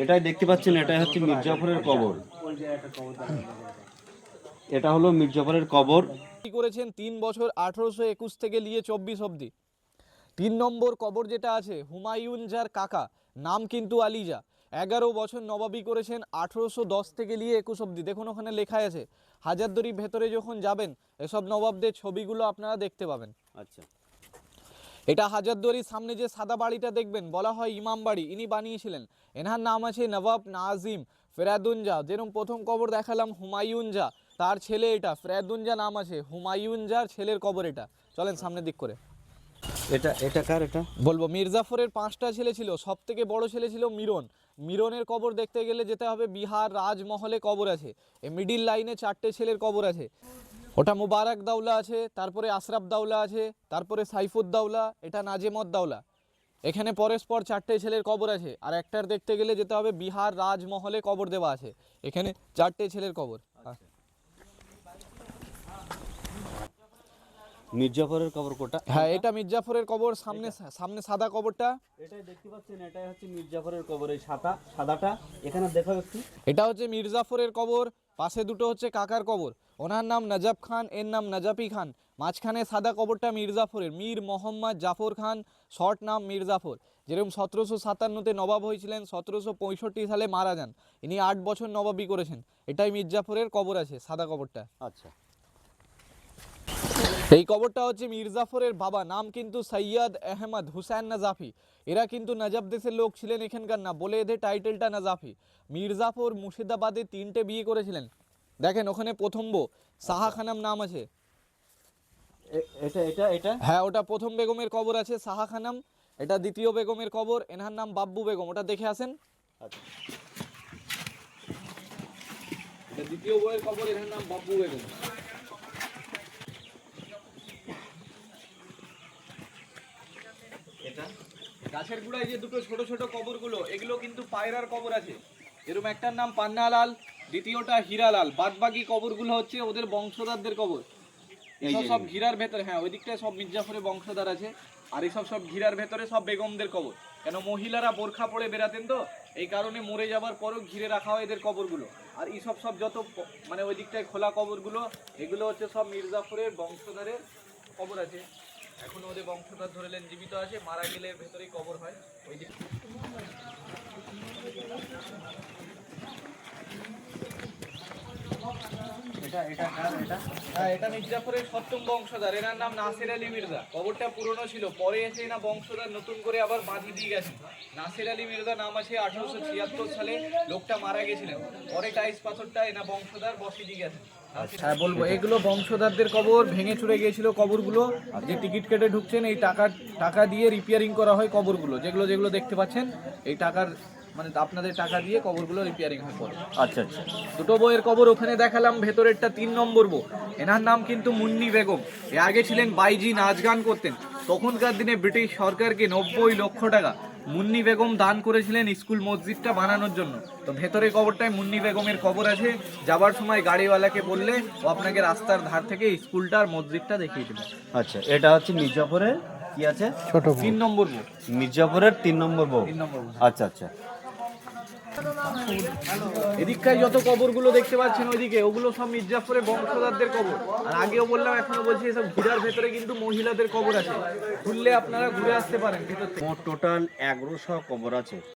এটাই দেখতে পাচ্ছেন, এটাই হচ্ছে মির্জাফরের কবর। এটা হলো মির্জাফরের কবর। করেছেন 3 বছর 1821 থেকে নিয়ে 24 অবধি। 3 নম্বর কবর যেটা আছে হুমায়ুন যার কাকা, নাম কিন্তু আলিজা, 11 বছর নবাবি করেছেন 1810 থেকে নিয়ে 21 অবধি। দেখুন ওখানে লেখা আছে। হাজারদুয়ারির ভেতরে যখন যাবেন এসব নবাবদের ছবিগুলো আপনারা দেখতে পাবেন। আচ্ছা, এটা হাজারদুয়ারির সামনে যে সাদা বাড়িটা দেখবেন বলা হয় ইমাম বাড়ি, ইনি বানিয়েছিলেন। এনার নাম আছে নবাব নাজিম ফেরাদুনজা। যেরকম প্রথম কবর দেখালাম হুমায়ুন জা, তার ছেলে এটা ফেরাদুনজা নাম আছে, হুমায়ুন জার ছেলের কবর এটা। চলেন সামনের দিক করে এটা এটা কার? এটা বলবো। মির্জাফরের 5টা ছেলে ছিল, সব থেকে বড় ছেলে ছিল মিরন। মিরনের কবর দেখতে গেলে যেতে হবে বিহার রাজমহলে কবর আছে। এই মিডিল লাইনে 4টে ছেলের কবর আছে। ওটা মুবারক দাউলা আছে, তারপরে আশরাফ দাউলা আছে, তারপরে সাইফুদ্দাউলা, এটা নাজেমত দাউলা। এখানে পরস্পর 4টে ছেলের কবর আছে। আর একটার দেখতে গেলে যেতে হবে বিহার রাজমহলে কবর দেওয়া আছে। এখানে 4টে ছেলের কবর। মির্জাফরের কবর কোটা? হ্যাঁ, এটা মির্জাফরের কবর। সামনে সামনে সাদা কবরটা, এটাই দেখতে পাচ্ছেন, এটাই হচ্ছে মির্জাফরের কবর। এই সাদাটা এখানে দেখো একটু। এটা হচ্ছে মির্জাফরের কবর। পাশে দুটো হচ্ছে কাকার কবর, ওনার নাম নজব খান, এর নাম নজাপি খান। মাঝখানে সাদা কবরটা মির্জাফরের, মীর মোহাম্মদ জাফর খান, শর্ট নাম মির্জাফর। যেরকম 1757-তে নবাব হয়েছিলেন, 1765 সালে মারা যান। ইনি 8 বছর নবাবি করেছেন। এটাই মির্জাফরের কবর আছে, সাদা কবরটা। আচ্ছা, এই কবরটা হচ্ছে মির্জাফরের বাবা, নাম কিন্তু সৈয়দ আহমদ হুসেন নাজাফি। এরা কিন্তু নজব দেশের লোক ছিলেন, এখানকার না, বলে এদের টাইটেলটা নাজাফি। মির্জাফর মুর্শিদাবাদে 3টে বিয়ে করেছিলেন। দেখেন ওখানে প্রথম বউ সাহা খানম নাম আছে। এটা এটা এটা হ্যাঁ, ওটা প্রথম বেগমের কবর আছে সাহা খানম। এটা দ্বিতীয় বেগমের কবর, এনার নাম বাব্বু বেগম। ওটা দেখে আসেন। আচ্ছা, এটা দ্বিতীয় বউয়ের কবর, এনার নাম বাব্বু বেগম। এটা গাছের গুড়ায় যে দুটো ছোট ছোট কবরগুলো, এগুলো কিন্তু পায়রার কবর আছে। এরকম একটার নাম পান্নালাল, দ্বিতীয়টা হীরালাল। বাদবাকি কবরগুলো হচ্ছে ওদের বংশধরদের কবর। এইসব সব ঘিরার ভেতরে, হ্যাঁ ওই দিকটায় সব মির্জাফরের বংশধর আছে। আর এইসব সব ঘিরার ভেতরে সব বেগমদের কবর। কেন মহিলারা বোরখা পরে বেরাতেন তো, এই কারণে মরে যাবার পরও ঘিরে রাখা হয় এদের কবরগুলো। আর এইসব সব যত মানে ওই দিকটায় খোলা কবরগুলো, এগুলো হচ্ছে সব মির্জাফরের বংশধরের কবর আছে। এখন ওদের বংশধর ধরেলেন জীবিত আছে, মারা গেলে এর ভেতরেই কবর হয় ওই দিক। এটা এটা কার? এটা হ্যাঁ, এটা মির্জাফরের 7ম বংশধর, এনার নাম নাসির আলী মির্জা। কবরটা পুরনো ছিল, পরে এসে না বংশধর নতুন করে আবার বাঁধি দিয়ে গেছেন। নাসির আলী মির্জা নাম আছে, 1876 সালে লোকটা মারা গেছিলেন। পরে টাইস পাথরটা এনা বংশধর বসিয়ে দিয়ে গেছেন। হ্যাঁ বলবো, এগুলো বংশধরদের কবর। ভেঙে চুরে গিয়েছিল কবরগুলো। যে টিকিট কেটে ঢুকছেন, এই টাকা দিয়ে রিপেয়ারিং করা হয় কবরগুলো। যেগুলো যেগুলো দেখতে পাচ্ছেন, এই টাকার মানে আপনাদের টাকা দিয়ে কবরগুলো রিপেয়ারিং হয় পরে। আচ্ছা আচ্ছা, দুটো বইয়ের কবর ওখানে দেখালাম। ভেতরেরটা 3 নম্বর বউ, এনার নাম কিন্তু মুন্নি বেগম। এ আগে ছিলেন বাইজি, নাচ গান করতেন। তখনকার দিনে ব্রিটিশ সরকারকে 90 লক্ষ টাকা মুন্নি বেগম দান করেছিলেন স্কুল মসজিদটা বানানোর জন্য। তো ভেতরে কবরটায় মুন্নি বেগমের কবর আছে। যাবার সময় গাড়িওয়ালাকে বললে ও আপনাকে রাস্তার ধার থেকে স্কুলটার মসজিদটা দেখিয়ে দেবে। আচ্ছা, এটা হচ্ছে মির্জাফরের কি আছে? ছোট 3 নম্বর বউ, মির্জাফরের 3 নম্বর বউ। 3 নম্বর বউ। আচ্ছা আচ্ছা, এদিকটায় যত কবরগুলো দেখতে পাচ্ছেন ওইদিকে, ওগুলো সব মির্জাফরের বংশধরদের কবর। আর আগেও বললাম, এখনো বলছি, এসব ঘিরার ভেতরে কিন্তু মহিলাদের কবর আছে। খুললে আপনারা ঘুরে আসতে পারেন ভেতর থেকে। মোট টোটাল 1100 কবর আছে।